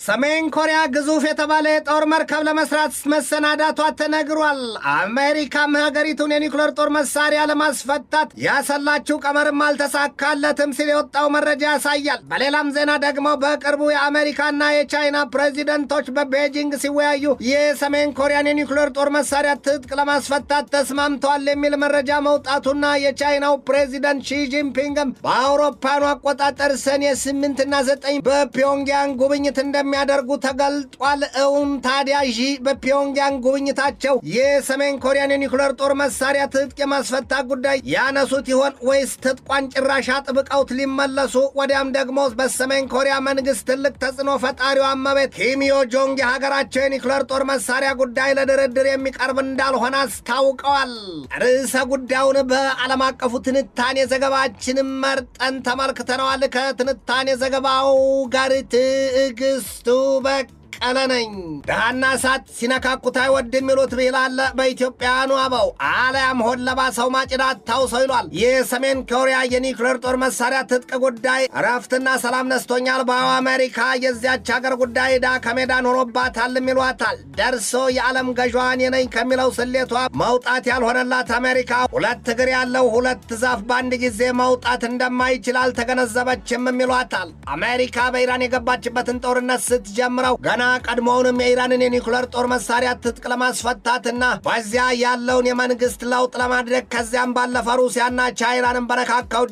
ሰሜን ኮሪያ ግዙፍ የተባለ የጦር መርከብ ለመስራት መሰናዳቷ ተነግሯል። አሜሪካም ሀገሪቱን የኒውክሌር ጦር መሳሪያ ለማስፈታት ያሰላችው ቀመርም አልተሳካለትም ሲል የወጣው መረጃ ያሳያል። በሌላም ዜና ደግሞ በቅርቡ የአሜሪካና የቻይና ፕሬዚደንቶች በቤጂንግ ሲወያዩ የሰሜን ኮሪያን የኒውክሌር ጦር መሳሪያ ትጥቅ ለማስፈታት ተስማምተዋል የሚል መረጃ መውጣቱና የቻይናው ፕሬዚደንት ሺጂንፒንግም በአውሮፓኑ አቆጣጠር ሰኔ 8ና 9 በፒዮንግያንግ ጉብኝት እንደሚያደርጉ ተገልጧል። ታዲያ በፒዮንግያንግ ጉብኝታቸው የሰሜን ኮሪያን የኒውክሌር ጦር መሳሪያ ትጥቅ የማስፈታት ጉዳይ ያነሱት ይሆን ወይስ ትጥቋን ጭራሽ አጥብቀውት ሊመለሱ? ወዲያም ደግሞ በሰሜን ኮሪያ መንግስት ትልቅ ተጽዕኖ ፈጣሪው እመቤት ኪም ዮ ጆንግ የሀገራቸው የኒውክሌር ጦር መሳሪያ ጉዳይ ለድርድር የሚቀርብ እንዳልሆነ አስታውቀዋል። ርዕሰ ጉዳዩን በዓለም አቀፉ ትንታኔ ዘገባችንም መርጠን ተመልክተነዋል። ከትንታኔ ዘገባው ጋር ትዕግስቱ ቀለነኝ ዳና ሳት ሲነካኩት አይወድ የሚሉት ብሂል በኢትዮጵያውያኑ አበው አለያም ሆድ ለባሰው ማጭዳት ታውሰው ይሏል። የሰሜን ኮሪያ የኒውክሌር ጦር መሳሪያ ትጥቅ ጉዳይ ረፍትና ሰላም ነስቶኛል ባዩ አሜሪካ የዚያች ሀገር ጉዳይ ዳ ከሜዳን ሆኖባታል ይሏታል። ደርሶ የዓለም ገዥዋን የነኝ ከሚለው ስሌቷ መውጣት ያልሆነላት አሜሪካ ሁለት እግር ያለው ሁለት ዛፍ በአንድ ጊዜ መውጣት እንደማይችል አልተገነዘበችም ይሏታል። አሜሪካ በኢራን የገባችበትን ጦርነት ስትጀምረው ገና ቀድሞውንም የኢራንን የኒውክሌር ጦር መሳሪያ ትጥቅ ለማስፈታትና በዚያ ያለውን የመንግስት ለውጥ ለማድረግ ከዚያም ባለፈ ሩሲያና ቻይናንም በነካካው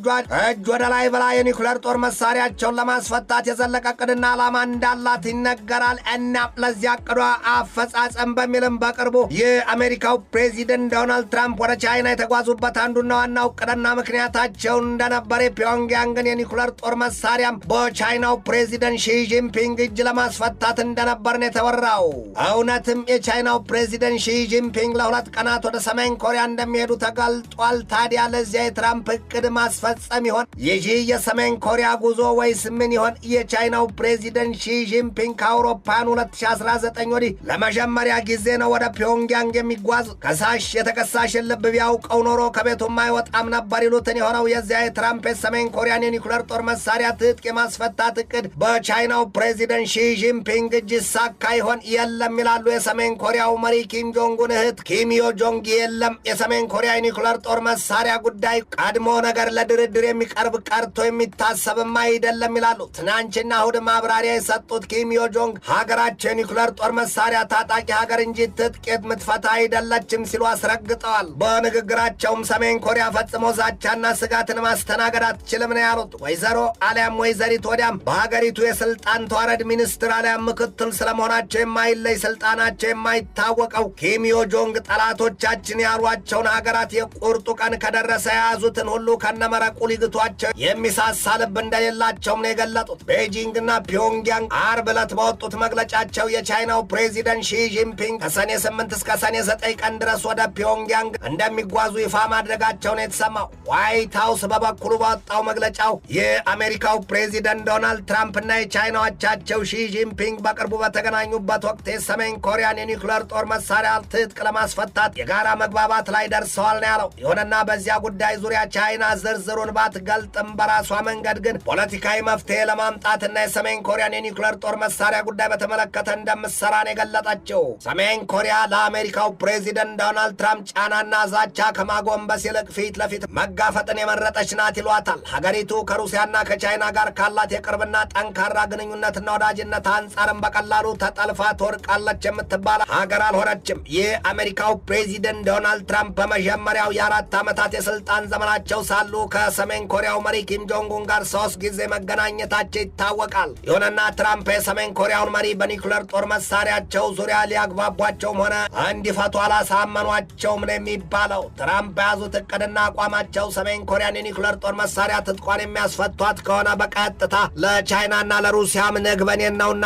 እጅ ወደ ላይ ብላ የኒውክሌር ጦር መሳሪያቸውን ለማስፈታት የዘለቀ ዕቅድና ዓላማ እንዳላት ይነገራል። እና ለዚያ ዕቅዷ አፈጻጸም በሚልም በቅርቡ የአሜሪካው ፕሬዚደንት ዶናልድ ትራምፕ ወደ ቻይና የተጓዙበት አንዱና ዋናው ዕቅድና ምክንያታቸው እንደነበረ ፒዮንግያንግን የኒውክሌር ጦር መሳሪያም በቻይናው ፕሬዚደንት ሺጂንፒንግ እጅ ለማስፈታት እንደነበርን የተወራው። እውነትም የቻይናው ፕሬዚደንት ሺጂንፒንግ ለሁለት ቀናት ወደ ሰሜን ኮሪያ እንደሚሄዱ ተገልጧል። ታዲያ ለዚያ የትራምፕ ዕቅድ ማስፈጸም ይሆን ይህ የሰሜን ኮሪያ ጉዞ ወይስ ምን ይሆን? የቻይናው ፕሬዚደንት ሺጂንፒንግ ከአውሮፓውያኑ 2019 ወዲህ ለመጀመሪያ ጊዜ ነው ወደ ፒዮንግያንግ የሚጓዝ። ከሳሽ የተከሳሽን ልብ ቢያውቀው ኖሮ ከቤቱም አይወጣም ነበር ይሉትን የሆነው የዚያ የትራምፕ የሰሜን ኮሪያን የኒውክሌር ጦር መሳሪያ ትጥቅ የማስፈታት ዕቅድ በቻይናው ፕሬዚደንት ሺጂንፒንግ እጅ ሳካ ይሆን? የለም ይላሉ የሰሜን ኮሪያው መሪ ኪም ጆንጉን እህት ኪም ዮ ጆንግ። የለም የሰሜን ኮሪያ የኒውክሌር ጦር መሳሪያ ጉዳይ ቀድሞ ነገር ለድርድር የሚቀርብ ቀርቶ የሚታሰብም አይደለም ይላሉ። ትናንትና እሁድ ማብራሪያ የሰጡት ኪም ዮ ጆንግ ሀገራቸው የኒውክሌር ጦር መሳሪያ ታጣቂ ሀገር እንጂ ትጥቅ የምትፈታ አይደለችም ሲሉ አስረግጠዋል። በንግግራቸውም ሰሜን ኮሪያ ፈጽሞ ዛቻና ስጋትን ማስተናገድ አትችልም ነው ያሉት። ወይዘሮ አሊያም ወይዘሪት ወዲያም በሀገሪቱ የስልጣን ተዋረድ ሚኒስትር አሊያም ምክትል ስለመሆናቸው የማይለይ ስልጣናቸው የማይታወቀው ኪም ዮ ጆንግ ጠላቶቻችን ያሏቸውን ሀገራት የቁርጡ ቀን ከደረሰ የያዙትን ሁሉ ከነመረቁ ሊግቷቸው የሚሳሳ ልብ እንደሌላቸውም ነው የገለጡት። ቤጂንግና ፒዮንግያንግ አርብ ዕለት በወጡት መግለጫቸው የቻይናው ፕሬዚደንት ሺጂንፒንግ ከሰኔ 8 እስከ ሰኔ 9 ቀን ድረስ ወደ ፒዮንግያንግ እንደሚጓዙ ይፋ ማድረጋቸው ነው የተሰማው። ዋይት ሃውስ በበኩሉ ባወጣው መግለጫው የአሜሪካው ፕሬዚደንት ዶናልድ ትራምፕና የቻይናው አቻቸው ሺጂንፒንግ በቅርቡ በተገናኙበት ወቅት የሰሜን ኮሪያን የኒውክሌር ጦር መሳሪያ ትጥቅ ለማስፈታት የጋራ መግባባት ላይ ደርሰዋል ነው ያለው። ይሁንና በዚያ ጉዳይ ዙሪያ ቻይና ዝርዝሩን ባትገልጥም በራሷ መንገድ ግን ፖለቲካዊ መፍትሄ ለማምጣትና የሰሜን ኮሪያን የኒውክሌር ጦር መሳሪያ ጉዳይ በተመለከተ እንደምትሰራ ነው የገለጠችው። ሰሜን ኮሪያ ለአሜሪካው ፕሬዚደንት ዶናልድ ትራምፕ ጫናና ዛቻ ከማጎንበስ ይልቅ ፊት ለፊት መጋፈጥን የመረጠች ናት ይሏታል። ሀገሪቱ ከሩሲያና ከቻይና ጋር ካላት የቅርብና ጠንካራ ግንኙነትና ወዳጅነት አንጻርም በቀላሉ ተጠልፋ ትወርቃለች የምትባል ሀገር አልሆነችም። የአሜሪካው ፕሬዚደንት ዶናልድ ትራምፕ በመጀመሪያው የ4 ዓመታት የስልጣን ዘመናቸው ሳሉ ከሰሜን ኮሪያው መሪ ኪም ጆንጉን ጋር 3 ጊዜ መገናኘታቸው ይታወቃል። ይሁንና ትራምፕ የሰሜን ኮሪያውን መሪ በኒውክሌር ጦር መሳሪያቸው ዙሪያ ሊያግባቧቸውም ሆነ እንዲፈቱ አላሳመኗቸውም ነው የሚባለው። ትራምፕ በያዙት ዕቅድና አቋማቸው ሰሜን ኮሪያን የኒውክሌር ጦር መሳሪያ ትጥቋን የሚያስፈቷት ከሆነ በቀጥታ ለቻይናና ለሩሲያም ንግበኔን ነውና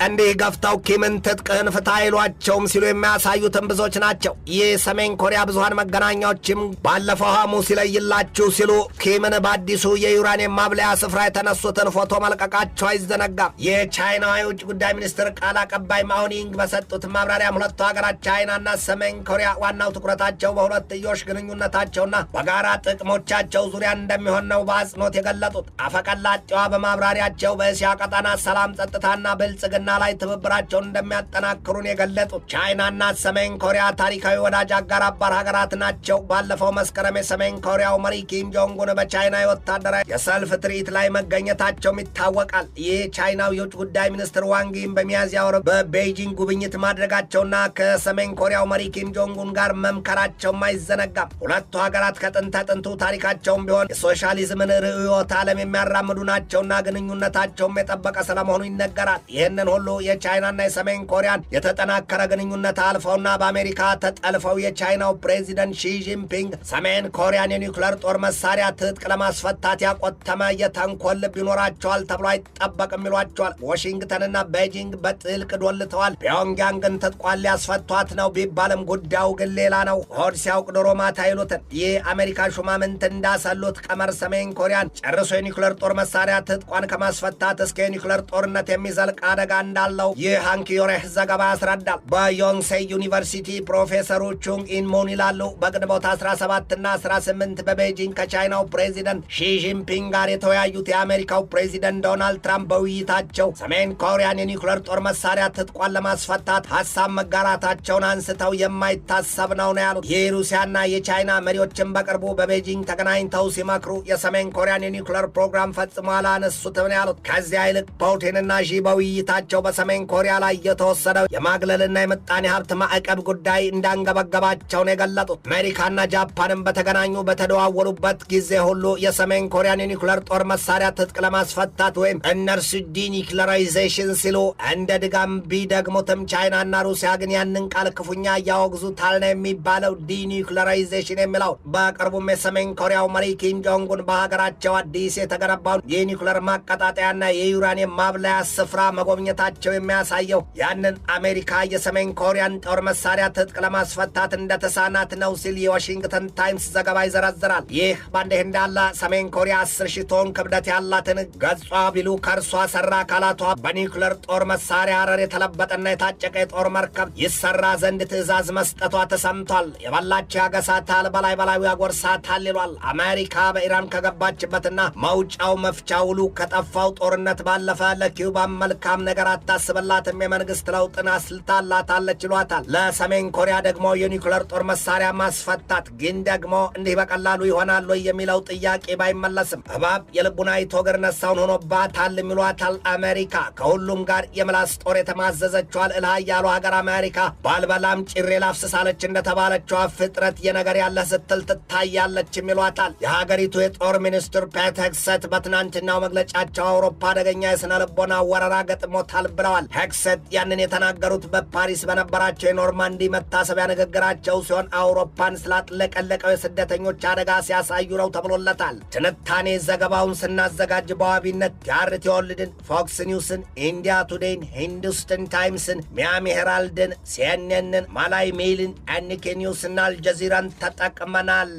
እንዲህ ገፍተው ኪምን ትጥቅህን ፍታ አይሏቸውም ሲሉ የሚያሳዩትን ብዙዎች ናቸው። ይህ ሰሜን ኮሪያ ብዙሃን መገናኛዎችም ባለፈው ሐሙስ ይለይላችሁ ሲሉ ኪምን በአዲሱ የዩራኒየም ማብለያ ስፍራ የተነሱትን ፎቶ መልቀቃቸው አይዘነጋም። የቻይና የውጭ ጉዳይ ሚኒስትር ቃል አቀባይ ማውኒንግ በሰጡት ማብራሪያም ሁለቱ ሀገራት ቻይናና ሰሜን ኮሪያ ዋናው ትኩረታቸው በሁለትዮሽ ግንኙነታቸውና በጋራ ጥቅሞቻቸው ዙሪያ እንደሚሆን ነው በአጽንኦት የገለጡት። አፈቀላጤዋ በማብራሪያቸው በእስያ ቀጠና ሰላም ጸጥታና ብልጽግና ላይ ትብብራቸውን እንደሚያጠናክሩን የገለጡት ቻይናና ሰሜን ኮሪያ ታሪካዊ ወዳጅ አጋር አባር ሀገራት ናቸው። ባለፈው መስከረም የሰሜን ኮሪያው መሪ ኪም ጆንጉን በቻይና የወታደራዊ የሰልፍ ትርኢት ላይ መገኘታቸውም ይታወቃል። ይህ ቻይናው የውጭ ጉዳይ ሚኒስትር ዋንግ ይም በሚያዝያ ወር በቤጂንግ ጉብኝት ማድረጋቸውና ከሰሜን ኮሪያው መሪ ኪም ጆንጉን ጋር መምከራቸውም አይዘነጋም። ሁለቱ ሀገራት ከጥንተ ጥንቱ ታሪካቸውም ቢሆን የሶሻሊዝምን ርዕዮተ ዓለም የሚያራምዱ ናቸውና ግንኙነታቸውም የጠበቀ ስለመሆኑ ይነገራል። ይህንን ሁሉ የቻይናና የሰሜን ኮሪያን የተጠናከረ ግንኙነት አልፈውና በአሜሪካ ተጠልፈው የቻይናው ፕሬዚደንት ሺ ጂንፒንግ ሰሜን ኮሪያን የኒውክለር ጦር መሳሪያ ትጥቅ ለማስፈታት ያቆተመ የተንኮል ልብ ይኖራቸዋል ተብሎ አይጠበቅም ይሏቸዋል። ዋሽንግተንና ቤጂንግ በጥልቅ ዶልተዋል። ፒዮንግያንግን ትጥቋን ሊያስፈቷት ነው ቢባልም ጉዳዩ ግን ሌላ ነው። ሆድ ሲያውቅ ዶሮ ማታ ይሉትን ይህ አሜሪካ ሹማምንት እንዳሰሉት ቀመር ሰሜን ኮሪያን ጨርሶ የኒውክለር ጦር መሳሪያ ትጥቋን ከማስፈታት እስከ የኒውክለር ጦርነት የሚዘልቅ አደጋ እንዳለው ይህ ሃንኪዮሬህ ዘገባ ያስረዳል። በዮንሴይ ዩኒቨርሲቲ ፕሮፌሰሩ ቹንግ ኢንሙን ይላሉ በግንቦት 17ና 18 በቤጂንግ ከቻይናው ፕሬዚደንት ሺ ጂንፒንግ ጋር የተወያዩት የአሜሪካው ፕሬዚደንት ዶናልድ ትራምፕ በውይይታቸው ሰሜን ኮሪያን የኒውክለር ጦር መሳሪያ ትጥቋን ለማስፈታት ሐሳብ መጋራታቸውን አንስተው የማይታሰብ ነው ያሉት። የሩሲያና የቻይና መሪዎችን በቅርቡ በቤጂንግ ተገናኝተው ሲመክሩ የሰሜን ኮሪያን የኒውክለር ፕሮግራም ፈጽሞ አላነሱትም ነው ያሉት። ከዚያ ይልቅ ፑቲንና ሺ በውይይታቸው በሰሜን ኮሪያ ላይ የተወሰደው የማግለልና የምጣኔ ሀብት ማዕቀብ ጉዳይ እንዳንገበገባቸው ነው የገለጡት። አሜሪካና ጃፓንም በተገናኙ በተደዋወሉበት ጊዜ ሁሉ የሰሜን ኮሪያን የኒውክለር ጦር መሳሪያ ትጥቅ ለማስፈታት ወይም እነርሱ ዲኒውክለራይዜሽን ሲሉ እንደ ድጋም ቢደግሙትም ቻይናና ሩሲያ ግን ያንን ቃል ክፉኛ እያወግዙታል ነው የሚባለው። ዲኒውክለራይዜሽን የሚለው በቅርቡም የሰሜን ኮሪያው መሪ ኪም ጆንጉን በሀገራቸው አዲስ የተገነባውን የኒውክለር ማቀጣጠያና የዩራኒየም ማብለያ ስፍራ መጎብኘታቸው የሚያሳየው ያንን አሜሪካ የሰሜን ኮሪያን ጦር መሳሪያ ትጥቅ ለማስፈታት እንደተሳናት ነው ሲል የዋሽንግተን ታይምስ ዘገባ ይዘረዝራል። ይህ በእንዲህ እንዳለ ሰሜን ኮሪያ 10,000 ቶን ክብደት ያላትን ገጿ ቢሉ ከእርሷ ሰራ አካላቷ በኒውክለር ጦር መሳሪያ አረር የተለበጠና የታጨቀ የጦር መርከብ ይሰራ ዘንድ ትዕዛዝ መስጠቷ ተሰምቷል። የበላቸው ያገሳታል፣ በላይ በላዩ ያጎርሳታል ይሏል። አሜሪካ በኢራን ከገባችበትና መውጫው መፍቻ ውሉ ከጠፋው ጦርነት ባለፈ ለኪዩባ መልካም ነገር አታስብላትም። የመንግስት ለውጥን አስልታላታለች ይሏታል። ለሰሜን ኮሪያ ደግሞ የኒውክለር ጦር መሳሪያ ማስፈታት ግን ደግሞ እንዲህ በቀላሉ ይሆናል ወይ የሚለው ጥያቄ ባይመለስም እባብ የልቡን አይቶ እግር ነሳውን ሆኖባታል ይሏታል። አሜሪካ ከሁሉም ጋር የምላስ ጦር የተማዘዘችው ልዕለ ኃያሉ ሀገር አሜሪካ ባልበላም ጭሬ ላፍስሳለች እንደተባለችው ፍጥረት የነገር ያለ ስትል ትታያለች ይሏታል። የሀገሪቱ የጦር ሚኒስትር ፔት ሄግሴት በትናንትናው መግለጫቸው አውሮፓ አደገኛ የስነ ልቦና ወረራ ገጥሞታል ብለዋል። ሄግሴት ያንን የተናገሩት በፓሪስ በነበራቸው የኖርማንዲ መታሰቢያ ንግግራቸው ሲሆን አውሮፓን ስላጥለቀለቀው የስደተኞች አደጋ ሲያሳዩ ነው ተብሎለታል። ትንታኔ ዘገባውን ስናዘጋጅ በዋቢነት የአርቲ ወርልድን፣ ፎክስ ኒውስን፣ ኢንዲያ ቱዴይን፣ ሂንዱስታን ታይምስን፣ ሚያሚ ሄራልድን፣ ሲኤንኤንን፣ ማላይ ሜይልን፣ ኤንኬ ኒውስና አልጀዚራን ተጠቅመናል።